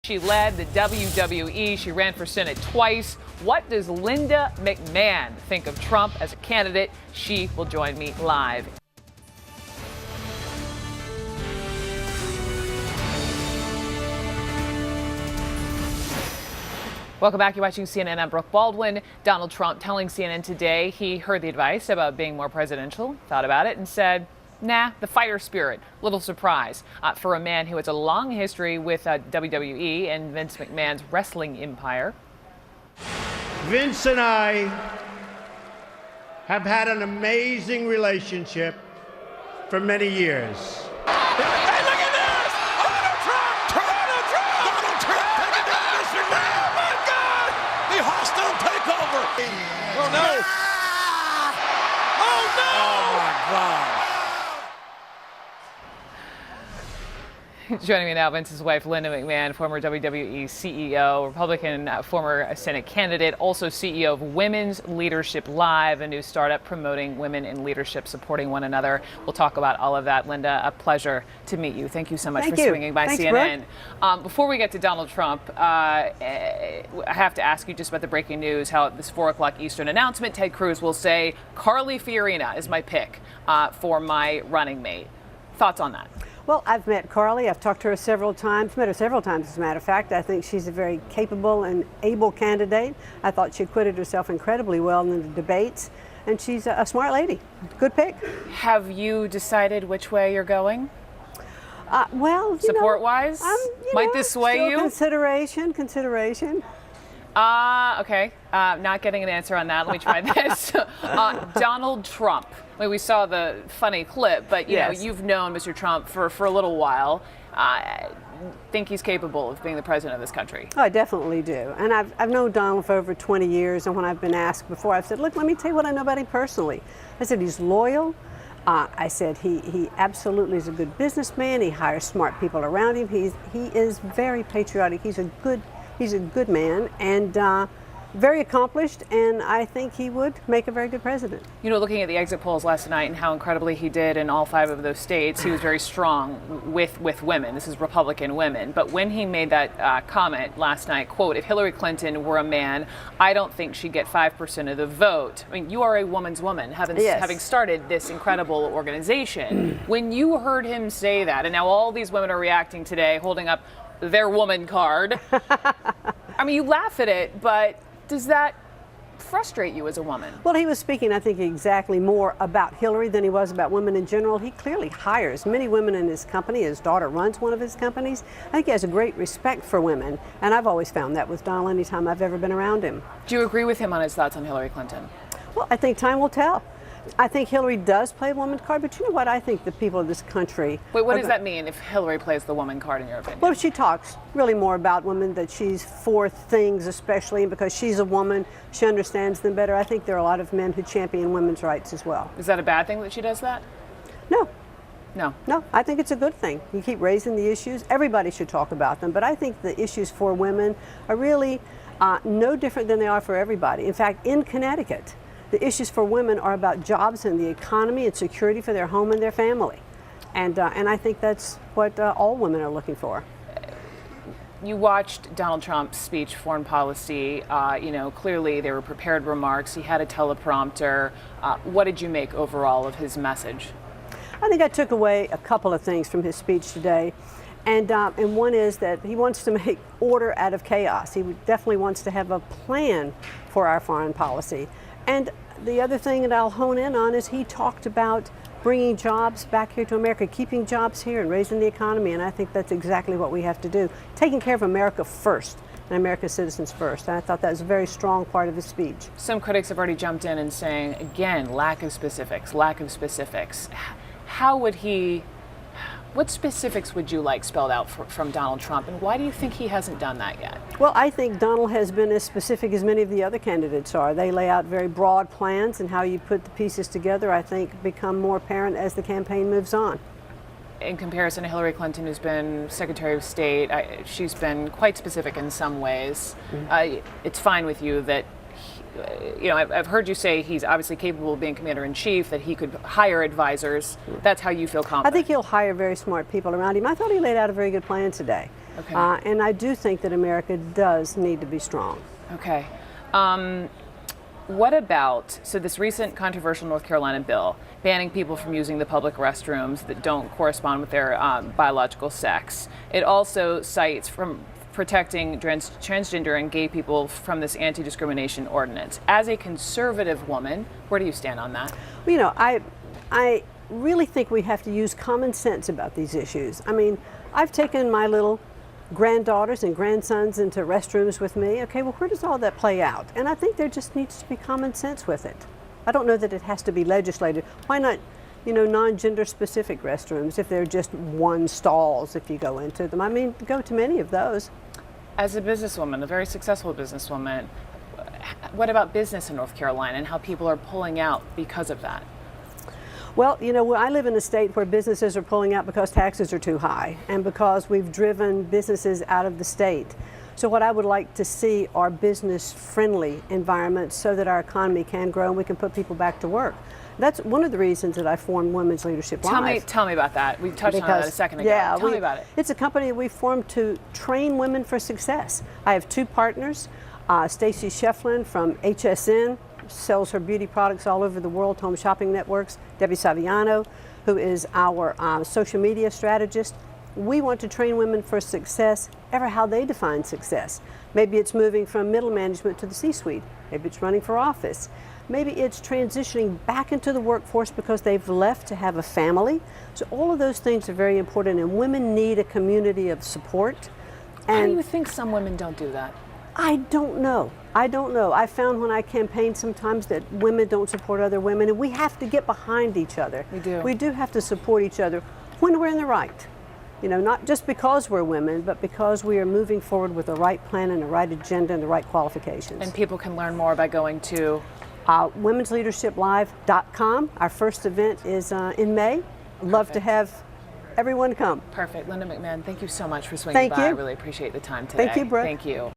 She led the WWE. She ran for Senate twice. What does Linda McMahon think of Trump as a candidate? She will join me live. Welcome back. You're watching CNN. I'm Brooke Baldwin. Donald Trump telling CNN today he heard the advice about being more presidential, thought about it, and said, nah, the fighter spirit. Little surprise for a man who has a long history with WWE and Vince McMahon's wrestling empire. Vince and I have had an amazing relationship for many years. Hey, look at this! Donald Trump! Donald Trump! Donald Trump taking down Mr. McMahon! Oh, my God! The hostile takeover! Oh, no! Oh, no! Oh, my God! Joining me now, Vince's wife, Linda McMahon, former WWE CEO, Republican former Senate candidate, also CEO of Women's Leadership Live, a new startup promoting women in leadership, supporting one another. We'll talk about all of that. Linda, a pleasure to meet you. Thank you so much for swinging by CNN. Before we get to Donald Trump, I have to ask you just about the breaking news, how this 4 o'clock Eastern announcement, Ted Cruz will say, Carly Fiorina is my pick for my running mate. Thoughts on that? Well, I've met Carly. I've talked to her several times, met her several times, as a matter of fact. I think she's a very capable and able candidate. I thought she acquitted herself incredibly well in the debates, and she's a smart lady. Good pick. Have you decided which way you're going? Well, support-wise? Might this sway you? Consideration. Okay. Not getting an answer on that. Let me try this. Donald Trump. I mean, we saw the funny clip, but you know, you've known Mr. Trump for a little while. Think he's capable of being the president of this country? Oh, I definitely do. And I've known Donald for over 20 years, and when I've been asked before, I've said, look, let me tell you what I know about him personally. I said he's loyal. I said he absolutely is a good businessman. He hires smart people around him. He is very patriotic. He's a good man and very accomplished, and I think he would make a very good president. You know, looking at the exit polls last night and how incredibly he did in all 5 of those states, he was very strong with women. This is Republican women. But when he made that comment last night, quote, if Hillary Clinton were a man, I don't think she'd get 5% of the vote. I mean, you are a woman's woman, having started this incredible organization. When you heard him say that, and now all these women are reacting today, holding up their woman card. I mean, you laugh at it, but does that frustrate you as a woman? Well, he was speaking, I think, exactly more about Hillary than he was about women in general. He clearly hires many women in his company. His daughter runs one of his companies. I think he has a great respect for women, and I've always found that with Donald anytime I've ever been around him. Do you agree with him on his thoughts on Hillary Clinton? Well, I think time will tell. I think Hillary does play a woman card, but you know what? I think the people of this country... Wait, what does that mean if Hillary plays the woman card in your opinion? Well, she talks really more about women, that she's for things especially, and because she's a woman, she understands them better. I think there are a lot of men who champion women's rights as well. Is that a bad thing that she does that? No. No, I think it's a good thing. You keep raising the issues. Everybody should talk about them, but I think the issues for women are really no different than they are for everybody. In fact, in Connecticut, the issues for women are about jobs and the economy and security for their home and their family. And I think that's what all women are looking for. You watched Donald Trump's speech, foreign policy. You know, clearly there were prepared remarks. He had a teleprompter. What did you make overall of his message? I think I took away a couple of things from his speech today. And one is that he wants to make order out of chaos. He definitely wants to have a plan for our foreign policy. And the other thing that I'll hone in on is he talked about bringing jobs back here to America, keeping jobs here and raising the economy. And I think that's exactly what we have to do, taking care of America first and America's citizens first. And I thought that was a very strong part of his speech. Some critics have already jumped in and saying, again, lack of specifics. How would he... What specifics would you like spelled out from Donald Trump, and why do you think he hasn't done that yet? Well, I think Donald has been as specific as many of the other candidates are. They lay out very broad plans, and how you put the pieces together, I think, become more apparent as the campaign moves on. In comparison to Hillary Clinton, who's been Secretary of State, she's been quite specific in some ways. It's fine with you that you know, I've heard you say he's obviously capable of being commander-in-chief, that he could hire advisors. That's how you feel confident? I think he'll hire very smart people around him. I thought he laid out a very good plan today. Okay. And I do think that America does need to be strong. Okay. What about, so this recent controversial North Carolina bill banning people from using the public restrooms that don't correspond with their biological sex. It also cites from protecting transgender and gay people from this anti-discrimination ordinance. As a conservative woman, where do you stand on that? Well, you know, I really think we have to use common sense about these issues. I mean, I've taken my little granddaughters and grandsons into restrooms with me. Okay, well, where does all that play out? And I think there just needs to be common sense with it. I don't know that it has to be legislated. Why not, you know, non-gender specific restrooms if they're just one stalls if you go into them? I mean, go to many of those. As a businesswoman, a very successful businesswoman, what about business in North Carolina and how people are pulling out because of that? Well, you know, I live in a state where businesses are pulling out because taxes are too high and because we've driven businesses out of the state. So what I would like to see are business-friendly environments so that our economy can grow and we can put people back to work. That's one of the reasons that I formed Women's Leadership Live. Tell me about that. We touched on that a second ago. Yeah, tell me about it. It's a company that we formed to train women for success. I have two partners, Stacy Shefflin from HSN, sells her beauty products all over the world, home shopping networks, Debbie Saviano, who is our social media strategist. We want to train women for success, ever how they define success. Maybe it's moving from middle management to the C-suite. Maybe it's running for office. Maybe it's transitioning back into the workforce because they've left to have a family. So all of those things are very important, and women need a community of support. And how do you think some women don't do that? I don't know. I found when I campaign sometimes that women don't support other women, and we have to get behind each other. We do. We do have to support each other when we're in the right. You know, not just because we're women, but because we are moving forward with the right plan and the right agenda and the right qualifications. And people can learn more by going to womensleadershiplive.com. Our first event is in May. Love to have everyone come. Perfect. Linda McMahon, thank you so much for swinging by. I really appreciate the time today. Thank you, Brooke. Thank you.